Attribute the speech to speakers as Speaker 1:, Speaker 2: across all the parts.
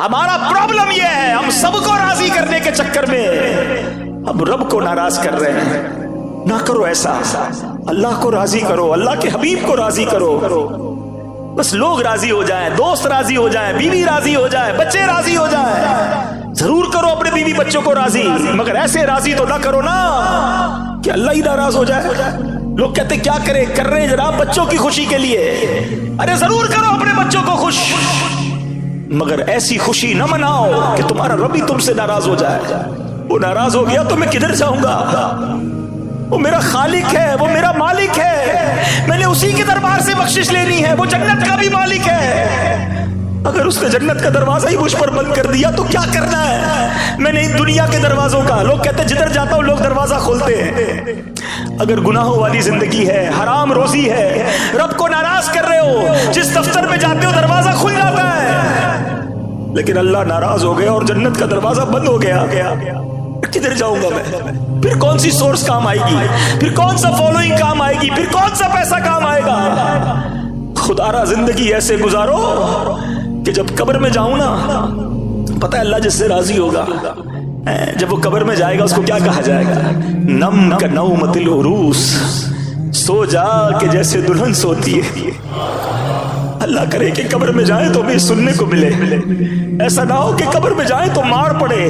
Speaker 1: ہمارا پرابلم یہ ہے، ہم سب کو راضی کرنے کے چکر میں اب رب کو ناراض کر رہے ہیں۔ نہ کرو ایسا، اللہ کو راضی کرو، اللہ کے حبیب کو راضی کرو، بس لوگ راضی ہو جائیں، دوست راضی ہو جائیں، بیوی راضی ہو جائے، بچے راضی ہو جائیں۔ ضرور کرو اپنے بیوی بچوں کو راضی، مگر ایسے راضی تو نہ کرو نا کہ اللہ ہی ناراض ہو جائے۔ لوگ کہتے کیا کریں، کر رہے ہیں جناب بچوں کی خوشی کے لیے۔ ارے ضرور کرو اپنے بچوں کو خوش، مگر ایسی خوشی نہ مناؤ کہ تمہارا رب ہی تم سے ناراض ہو جائے۔ وہ ناراض ہو گیا تو میں کدھر جاؤں گا؟ وہ میرا خالق ہے، وہ میرا مالک ہے، میں نے اسی کے دربار سے بخشش لینی ہے، وہ جنت کا بھی مالک ہے۔ اگر اس نے جنت کا دروازہ ہی مجھ پر بند کر دیا تو کیا کرنا ہے؟ میں نے ان دنیا کے دروازوں کا، لوگ کہتے ہیں جدھر جاتا ہوں لوگ دروازہ کھولتے ہیں۔ اگر گناہوں والی زندگی ہے، حرام روزی ہے، رب کو ناراض کر رہے ہو، جس دفتر میں جاتے ہو دروازہ کھل جاتا ہے، لیکن اللہ ناراض ہو گیا اور جنت کا دروازہ بند ہو گیا، کدھر جاؤں گا میں؟ پھر کون سی سورس کام آئے گی؟ پھر کون سا فالوئنگ کام آئے گی؟ پھر کون سا پیسہ کام آئے گا؟ خدا را زندگی ایسے گزارو کہ جب قبر میں جاؤں نا، پتہ ہے اللہ جس سے راضی ہوگا، جب وہ قبر میں جائے گا اس کو کیا کہا جائے گا؟ نم کا نومت العروس، سو جا کہ جیسے دلہن سوتی ہے۔ اللہ کرے کہ قبر میں جائیں تو بھی سننے کو ملے، ایسا نہ ہو کہ قبر میں جائیں تو مار پڑے،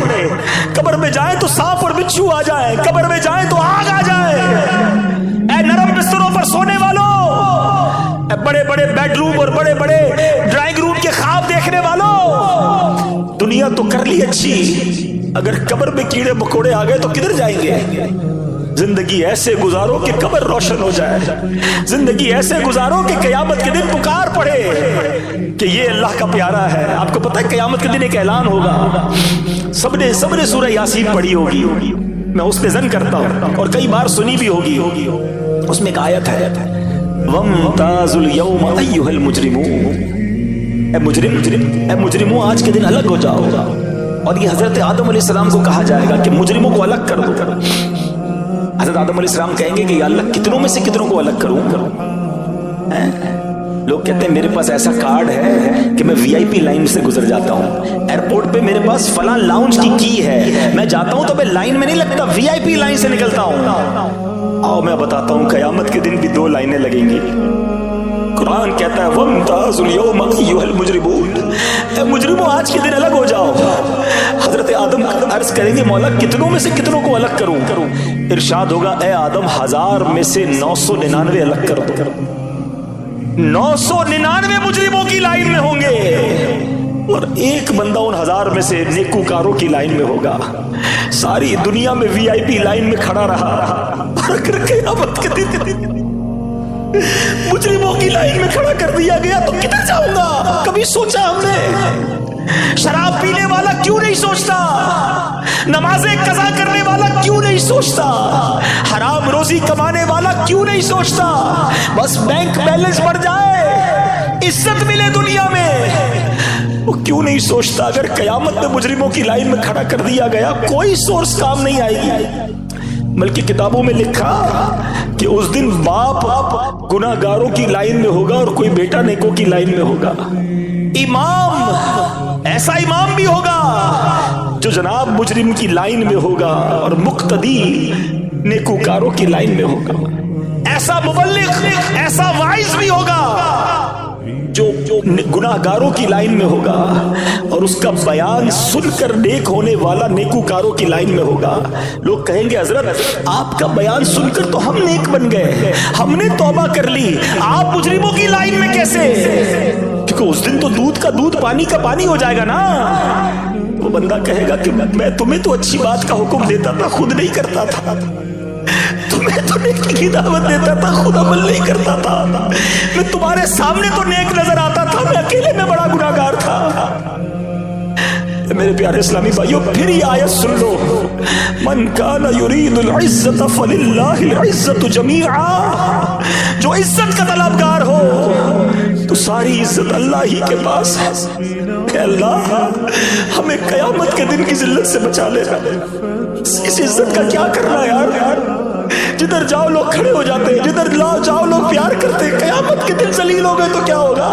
Speaker 1: قبر میں جائیں تو سانپ اور بچھو آ جائیں، قبر میں جائیں تو آگ آ جائے۔ اے نرم بستروں پر سونے والوں، اے بڑے بڑے بیڈ روم اور بڑے بڑے ڈرائنگ روم کے خواب دیکھنے والوں، دنیا تو کر لی اچھی، اگر قبر میں کیڑے مکوڑے آ گئے تو کدھر جائیں گے؟ زندگی ایسے گزارو کہ قبر روشن ہو جائے، زندگی ایسے گزارو کہ قیامت کے دن پکار پڑے کہ یہ اللہ کا پیارا ہے۔ آپ کو پتہ ہے قیامت کے دن ایک اعلان ہوگا، سب نے سورہ یاسین پڑھی ہوگی، میں اس پہ ظن کرتا ہوں اور کئی بار سنی بھی ہوگی۔ اس میں ایک آیت ہے، وَامْتَازُوا الْيَوْمَ أَيُّهَا الْمُجْرِمُونَ، اے مجرموں آج کے دن الگ ہو جاؤ۔ اور یہ حضرت آدم علیہ السلام کو کہا جائے گا کہ مجرموں کو الگ کر دو۔ حضرت آدم علیہ السلام کہیں گے کہ یا اللہ کتنوں میں سے کتنوں کو الگ کروں؟ لوگ کہتے ہیں میرے پاس ایسا کارڈ ہے کہ میں وی آئی پی لائن سے گزر جاتا ہوں، ایئرپورٹ پہ میرے پاس فلاں لاؤنج کی ہے، میں جاتا ہوں تو میں لائن میں نہیں لگتا، وی آئی پی لائن سے نکلتا ہوں۔ آؤ میں بتاتا ہوں قیامت کے دن بھی دو لائنیں لگیں گی۔ قرآن کہتا ہے وَامْتَازُوا الْيَوْمَ أَيُّهَا الْمُجْرِمُونَ، اے مجرموں آج کے دن الگ ہو جاؤ۔ حضرت آدم عرض کریں گے مولا کتنوں میں سے کتنوں کو الگ کروں؟ ارشاد ہوگا اے آدم 1000 میں سے 999 الگ کر دو۔ 999 مجرموں کی لائن میں ہوں گے اور ایک بندہ ان 1000 میں سے نیکوکاروں کی لائن میں ہوگا۔ ساری دنیا میں وی آئی پی لائن میں کھڑا رہا، اور اگر قیامت کے دن مجرموں کی لائن میں کھڑا کر دیا گیا تو کدھر جاؤں گا؟ کبھی سوچا ہم نے؟ شراب پینے والا کیوں نہیں سوچتا؟ نمازیں قضا کرنے والا کیوں نہیں سوچتا؟ حرام روزی کمانے والا کیوں نہیں سوچتا؟ بس بینک بیلنس بڑھ جائے، عزت ملے دنیا میں، وہ کیوں نہیں سوچتا؟ اگر قیامت میں مجرموں کی لائن میں کھڑا کر دیا گیا کوئی سورس کام نہیں آئے گی، بلکہ کتابوں میں لکھا کہ اس دن باپ گناہ گاروں کی لائن میں ہوگا اور کوئی بیٹا نیکوں کی لائن میں ہوگا۔ امام، ایسا امام بھی ہوگا جو جناب مجرم کی لائن میں ہوگا اور مقتدی نیکوکاروں کی لائن میں ہوگا۔ ایسا مبلغ، ایسا واعظ بھی ہوگا جو گناہ گاروں کی لائن میں ہوگا اور اس کا بیان سن کر نیک ہونے والا نیکوکاروں کی لائن میں ہوگا۔ لوگ کہیں گے حضرت آپ کا بیان سن کر تو ہم نیک بن گئے، ہم نے توبہ کر لی، آپ مجرموں کی لائن میں کیسے؟ کیونکہ اس دن تو دودھ کا دودھ پانی کا پانی ہو جائے گا نا۔ وہ بندہ کہے گا کہ میں تمہیں تو اچھی بات کا حکم دیتا تھا، خود نہیں کرتا تھا، تمہیں تو نیکی کی دعوت دیتا تھا، خود عمل نہیں کرتا تھا، میں تمہارے سامنے تو نیک نظر آتا تھا، میں اکیلے میں بڑا گناہگار تھا۔ میرے پیارے اسلامی بھائیوں پھر یہ آیت سن لو، من کان یرید العزت فللہ العزت جمیعا، جو عزت کا طلبگار ہو تو ساری عزت اللہ ہی کے پاس ہے۔ اے اللہ ہمیں قیامت کے دن کی ذلت سے بچا لینا، اس عزت کا کیا کرنا یار؟ جدھر جاؤ لوگ کھڑے ہو جاتے ہیں، جدھر جاؤ لوگ پیار کرتے ہیں، قیامت کے دن ذلیل ہو گئے تو کیا ہوگا؟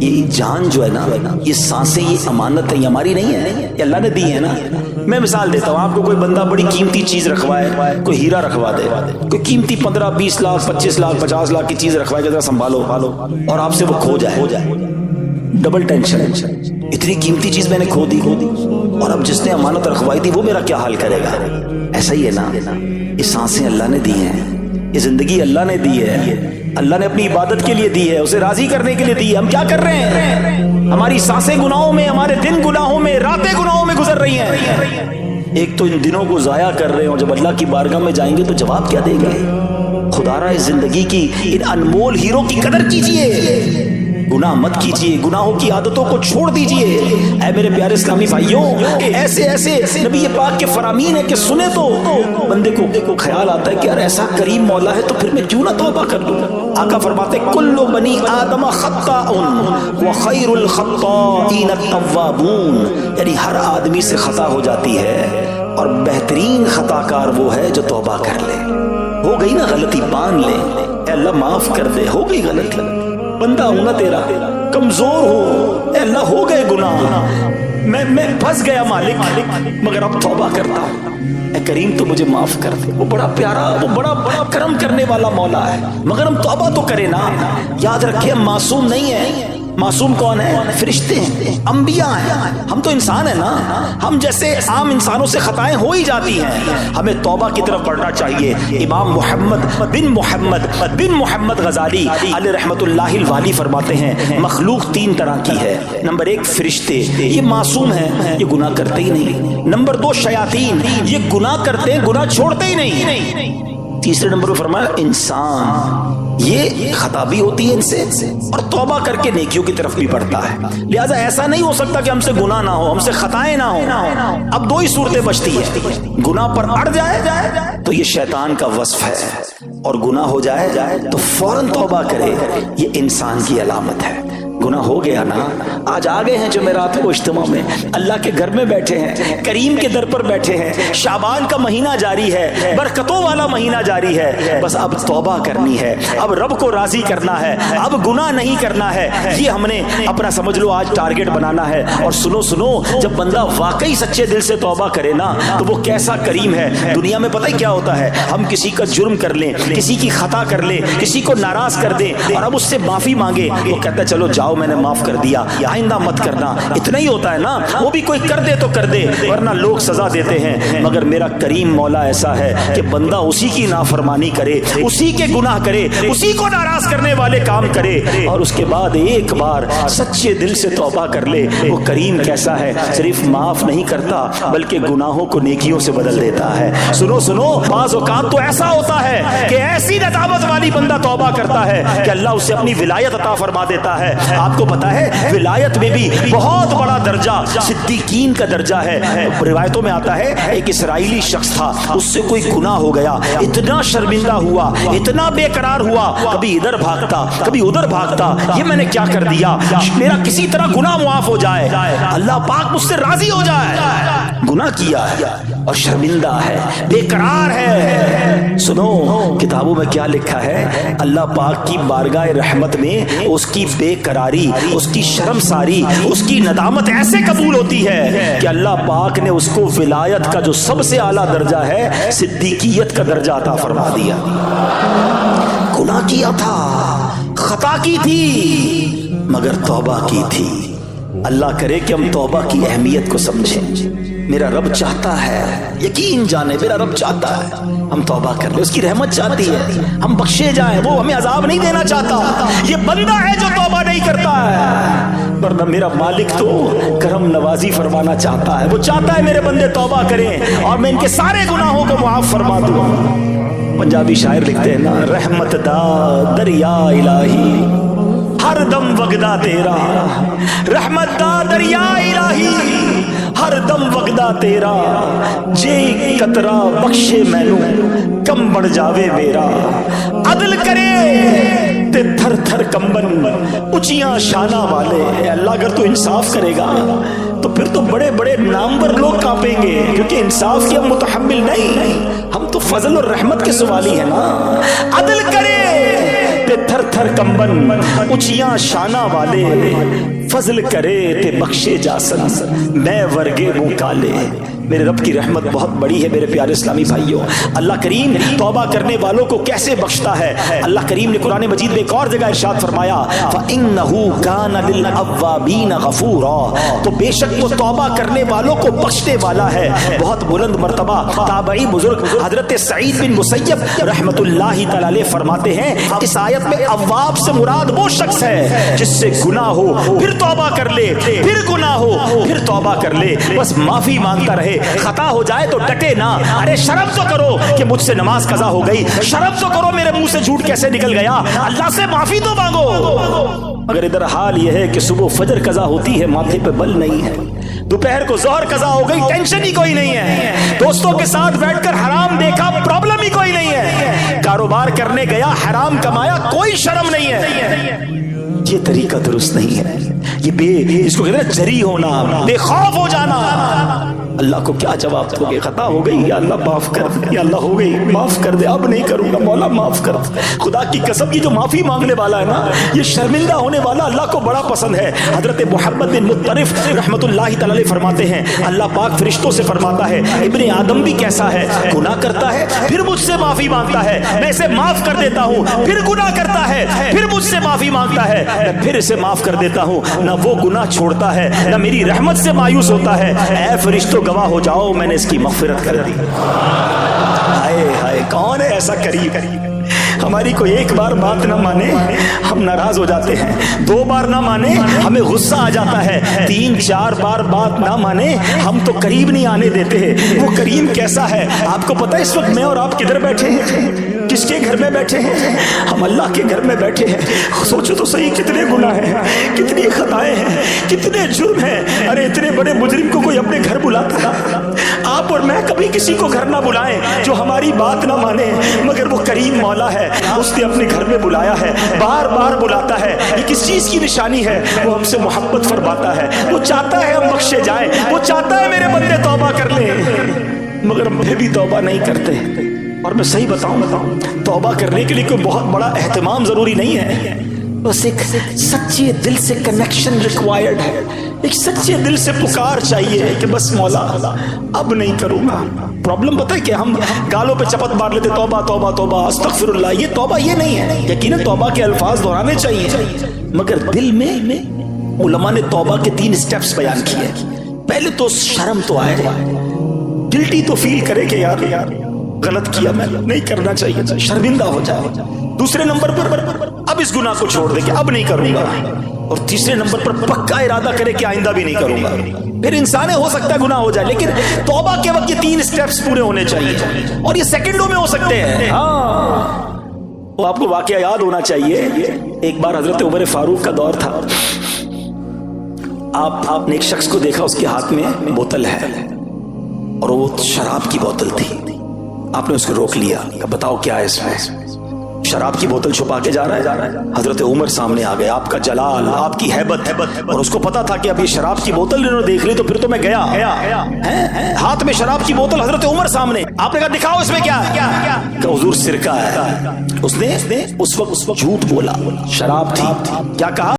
Speaker 1: یہ جان جو ہے نا، یہ سانسیں، یہ امانت ہے، یہ ہماری نہیں ہے، یہ اللہ نے دی ہے نا۔ میں مثال دیتا ہوں آپ کو، کوئی بندہ بڑی قیمتی چیز رکھوائے، کوئی ہیرا رکھوا دے، کوئی قیمتی 15 20 لاکھ 25 لاکھ 50 لاکھ کی چیز رکھوائے کہ ذرا سنبھالو، اور آپ سے وہ کھو جائے، ڈبل ٹینشن، اتنی قیمتی چیز میں نے کھو دی، اور اب جس نے امانت رکھوائی تھی وہ میرا کیا حال کرے گا؟ ایسا ہی ہے نا، یہ سانسیں اللہ نے دی ہیں، یہ زندگی اللہ نے دی ہے، اللہ نے اپنی عبادت کے لیے دی ہے، اسے راضی کرنے کے لیے دی ہے۔ ہم کیا کر رہے ہیں؟ ہماری سانسیں گناہوں میں، ہمارے دن گناہوں میں، راتیں گناہوں میں گزر رہی ہیں۔ ایک تو ان دنوں کو ضائع کر رہے ہوں، جب اللہ کی بارگاہ میں جائیں گے تو جواب کیا دیں گے؟ خدا را اس زندگی کی ان انمول ہیروں کی قدر کیجئے، گناہ مت کیجئے، گناہوں کی عادتوں کو چھوڑ دیجئے۔ اے میرے پیارے اسلامی بھائیوں، ایسے ایسے نبی پاک کے فرامین ہیں کہ سنے تو بندے کو خیال آتا ہے کہ یار ایسا کریم مولا ہے تو پھر میں کیوں نہ توبہ کر لوں۔ آقا فرماتے کل بنی آدم خطاء وخیر الخطائین التوابون، یعنی ہر آدمی سے خطا ہو جاتی ہے اور بہترین خطا کار وہ ہے جو توبہ کر لے۔ ہو گئی نا غلطی، مان لے، اے اللہ معاف کر دے، ہو گئی غلطی، بندہ ہوں نا تیرا، کمزور ہو، اے اللہ ہو گئے گناہ، میں پھنس گیا مالک، مگر اب توبہ کرتا ہوں، اے کریم تو مجھے معاف کر دے۔ وہ بڑا پیارا، وہ بڑا کرم کرنے والا مولا ہے، مگر ہم توبہ تو کریں نا۔ یاد رکھیں ہم معصوم نہیں ہیں۔ معصوم کون ہے؟ فرشتے ہیں، انبیاء ہیں، ہم تو انسان ہیں نا، ہم جیسے عام انسانوں سے خطائیں ہو ہی جاتی ہیں۔ ہمیں توبہ کی طرف بڑھنا چاہیے۔ امام محمد بن محمد غزالی علیہ رحمت اللہ الوالی فرماتے ہیں مخلوق 3 طرح کی ہے۔ نمبر 1 فرشتے، یہ معصوم ہیں، یہ گناہ کرتے ہی نہیں۔ نمبر 2 شیاطین، یہ گناہ کرتے ہیں، گناہ چھوڑتے ہی نہیں۔ تیسرے نمبر پر فرمایا انسان، یہ خطا بھی ہوتی ہے ان سے اور توبہ کر کے نیکیوں کی طرف بھی بڑھتا ہے۔ لہٰذا ایسا نہیں ہو سکتا کہ ہم سے گناہ نہ ہو، ہم سے خطائیں نہ ہو۔ اب 2 ہی صورتیں بچتی ہیں، گناہ پر اڑ جائے تو یہ شیطان کا وصف ہے، اور گناہ ہو جائے تو فوراً توبہ کرے، یہ انسان کی علامت ہے۔ گناہ ہو گیا نا، آج آ گئے ہیں جمعرات کو اجتماع میں، اللہ کے گھر میں بیٹھے ہیں، کریم کے در پر بیٹھے ہیں، شعبان کا مہینہ جاری ہے، برکتوں والا مہینہ جاری ہے، بس اب توبہ کرنی ہے، اب رب کو راضی کرنا ہے، اب گناہ نہیں کرنا ہے، یہ ہم نے اپنا سمجھ لو آج ٹارگٹ بنانا ہے۔ اور سنو، جب بندہ واقعی سچے دل سے توبہ کرے نا تو وہ کیسا کریم ہے۔ دنیا میں پتہ ہی کیا ہوتا ہے، ہم کسی کا جرم کر لیں، کسی کی خطا کر لیں، کسی کو ناراض کر دیں اور اب اس سے معافی مانگے، وہ کہتا ہے چلو جاؤ میں نے معاف کر دیا، آئندہ مت کرنا، اتنا ہی ہوتا ہے نا۔ وہ بھی کوئی کر دے تو کر دے، ورنہ لوگ سزا دیتے ہیں، مگر میرا کریم مولا ایسا ہے کہ بندہ اسی کی نافرمانی کرے، اسی کے گناہ کرے، اسی کو ناراض کرنے والے کام کرے، اور اس کے بعد ایک بار سچے دل سے توبہ کر لے۔ وہ کریم کیسا ہے، صرف معاف نہیں کرتا بلکہ گناہوں کو نیکیوں سے بدل دیتا ہے۔ سنو، بعض اوقات تو ایسا ہوتا ہے کہ ایسی ندامت والی بندہ توبہ کرتا ہے کہ اللہ اسے اپنی ولایت عطا فرما دیتا ہے۔ آپ کو پتا ہے ولایت میں بھی بہت بڑا درجہ صدیقین کا درجہ ہے۔ روایتوں میں آتا ہے ایک اسرائیلی شخص تھا، اس سے کوئی گناہ ہو گیا، اتنا شرمندہ ہوا، اتنا بے قرار ہوا، کبھی ادھر بھاگتا کبھی ادھر بھاگتا، یہ میں نے کیا کر دیا، میرا کسی طرح گناہ معاف ہو جائے، اللہ پاک مجھ سے راضی ہو جائے۔ گناہ کیا ہے اور شرمندہ ہے، بے قرار ہے۔ سنو کتابوں میں کیا لکھا ہے، اللہ پاک کی بارگاہ رحمت میں اس کی بے قراری، اس کی شرمساری، اس کی ندامت ایسے قبول ہوتی ہے کہ اللہ پاک نے اس کو ولایت کا جو سب سے اعلیٰ درجہ ہے، صدیقیت کا درجہ عطا فرما دیا۔ گناہ کیا تھا، خطا کی تھی، مگر توبہ کی تھی۔ اللہ کرے کہ ہم توبہ کی اہمیت کو سمجھیں۔ میرا رب چاہتا ہے، یقین جانے میرا رب چاہتا ہے ہم توبہ کر لیں، اس کی رحمت چاہتی ہے ہم بخشے جائیں، وہ ہمیں عذاب نہیں دینا چاہتا۔ یہ بندہ ہے جو توبہ نہیں کرتا ہے، ورنہ میرا مالک تو کرم نوازی فرمانا چاہتا ہے، وہ چاہتا ہے میرے بندے توبہ کریں اور میں ان کے سارے گناہوں کو معاف فرما دوں۔ پنجابی شاعر لکھتے ہیں نا، رحمت دا دریا الہی ہر دم وگدا تیرا، رحمت دا دریا الہی ہر دم وگدا تیرا، جے قطرہ بخشے مینوں کم بڑھ جاوے میرا، عدل کرے تے تھر تھر کمبن اونچیاں شانہ والے۔ اے اللہ اگر تو انصاف کرے گا تو پھر تو بڑے بڑے نامور لوگ کانپیں گے، کیونکہ انصاف کی ہم متحمل نہیں، ہم تو فضل اور رحمت کے سوالی ہیں نا۔ عدل کرے تے تھر تھر کمبن اچیاں شانہ والے فضل کرے تے بخشے جاسن میں ورگے منہ کالے. میرے رب کی رحمت بہت بڑی ہے میرے پیارے اسلامی بھائیوں. اللہ کریم توبہ کرنے والوں کو کیسے بخشتا ہے. اللہ کریم نے قرآن مجید میں ایک اور جگہ ارشاد فرمایا فَإِنَّهُ كَانَ لِلْأَوَّابِينَ غَفُورًا, تو بے شک وہ توبہ کرنے والوں کو بخشنے والا ہے. بہت بلند مرتبہ تابعی بزرگ حضرت سعید بن مسیب رحمت اللہ تعالی علیہ فرماتے ہیں اس آیت میں اواب سے مراد وہ شخص ہے جس سے گناہ ہو پھر توبہ کر لے, پھر گناہ ہو پھر توبہ کر لے, بس معافی مانگتا رہے. خطا ہو جائے تو ڈٹے نہ, ارے شرم تو کرو کہ مجھ سے نماز قضا ہو گئی, شرم تو کرو میرے منہ سے جھوٹ کیسے نکل گیا, اللہ سے معافی تو مانگو. مگر ادھر حال یہ ہے کہ صبح فجر قضا ہوتی ہے ماتھے پہ بل نہیں ہے, دوپہر کو ظہر قضا ہو گئی ٹینشن ہی کوئی نہیں ہے, دوستوں کے ساتھ بیٹھ کر حرام دیکھا پرابلم ہی کوئی نہیں ہے, کاروبار کرنے گیا حرام کمایا کوئی شرم نہیں ہے. یہ طریقہ درست نہیں ہے. یہ اس کو کہتے ہیں جری ہونا, بے خوف ہو جانا. اللہ کو کیا جواب دو گے؟ خطا ہو گئی یا اللہ معاف کر دے, یا اللہ ہو گئی معاف کر دے, اب نہیں کروں گا مولا معاف کر دے. خدا کی قسم کی جو معافی مانگنے والا ہے نا یہ شرمندہ ہونے والا اللہ کو بڑا پسند ہے. حضرت محمد بن مطرف رحمت اللہ تعالی علیہ فرماتے ہیں اللہ پاک فرشتوں سے فرماتا ہے ابن آدم بھی کیسا ہے, گناہ کرتا ہے پھر مجھ سے معافی مانگتا ہے, میں اسے معاف کر دیتا ہوں, پھر گناہ کرتا ہے پھر مجھ سے معافی مانگتا ہے, میں پھر اسے معاف کر دیتا ہوں. نہ وہ گناہ چھوڑتا ہے نہ میری رحمت سے مایوس ہوتا ہے. اے فرشتوں گواہ ہو جاؤ میں نے اس کی مغفرت کر دی. ہائے ہائے کون ہے ایسا کریم. ہماری کوئی ایک بار بات نہ مانے ہم ناراض ہو جاتے ہیں, 2 بار نہ مانے ہمیں غصہ آ جاتا ہے, 3-4 بار بات نہ مانے ہم تو قریب نہیں آنے دیتے ہیں. وہ کریم کیسا ہے آپ کو پتہ ہے اس وقت میں اور آپ کدھر بیٹھے ہیں, کس کے گھر میں بیٹھے ہیں؟ ہم اللہ کے گھر میں بیٹھے ہیں. سوچو تو صحیح کتنے گناہ ہیں, کتنی خطائیں ہیں, کتنے جرم ہیں. ارے اتنے بڑے مجرم کو کوئی اپنے گھر بلاتا ہے؟ آپ اور میں کبھی کسی کو گھر نہ بلائیں جو ہماری بات نہ مانے, مگر وہ کریم مولا ہے اس نے اپنے گھر میں بلایا ہے, بار بار بلاتا ہے. یہ کس چیز کی نشانی ہے؟ وہ ہم سے محبت فرماتا ہے, وہ چاہتا ہے ہم بخشے جائیں, وہ چاہتا ہے میرے بندے توبہ کر لیں, مگر ہم پھر بھی توبہ نہیں کرتے. اور میں صحیح بتاؤں توبہ کرنے کے لیے کوئی بہت بڑا اہتمام ضروری نہیں ہے, بس ایک سچے دل سے کنیکشن ریکوائرڈ ہے. ایک سچے دل سے پکار چاہیے کہ بس مولا اب نہیں کروں گا. پرابلم پتہ ہے کہ ہم گالوں پہ چپت مار لیتے توبہ توبہ توبہ استغفر اللہ. یہ توبہ یہ نہیں ہے. یقیناً توبہ کے الفاظ دہرانے چاہیے مگر دل میں علماء نے توبہ کے 3 سٹیپس بیان کیے. پہلے تو شرم تو آئے, گلٹی تو فیل کرے کہ یار غلط کیا, میں نہیں کرنا چاہیے, شرمندہ ہو جائے. دوسرے نمبر پر اب اس گناہ کو چھوڑ دے کہ اب نہیں کروں گا. اور تیسرے نمبر پر پکا ارادہ کرے کہ آئندہ بھی نہیں کروں گا. پھر انسان ہو سکتا ہے گناہ ہو جائے لیکن توبہ کے وقت یہ 3 سٹیپس پورے ہونے چاہیے, اور یہ سیکنڈوں میں ہو سکتے ہیں. وہ آپ کو واقعہ یاد ہونا چاہیے. ایک بار حضرت عمر فاروق کا دور تھا, آپ نے ایک شخص کو دیکھا اس کے ہاتھ میں بوتل ہے اور وہ شراب کی بوتل تھی. آپ نے اس کو روک لیا, بتاؤ کیا ہے اس میں؟ شراب کی بوتل چھپا کے جا رہا ہے. حضرت عمر سامنے آ گئے, آپ کا جلال, آپ کی ہیبت, اور اس کو پتا تھا کہ اب یہ شراب کی بوتل انہوں نے دیکھ لی تو پھر تو میں گیا. ہاتھ میں شراب کی بوتل, حضرت عمر سامنے. آپ نے کہا دکھاؤ اس میں کیا ہے؟ کہ حضور سرکہ ہے. اس نے اس وقت جھوٹ بولا, شراب تھی. کیا کہا؟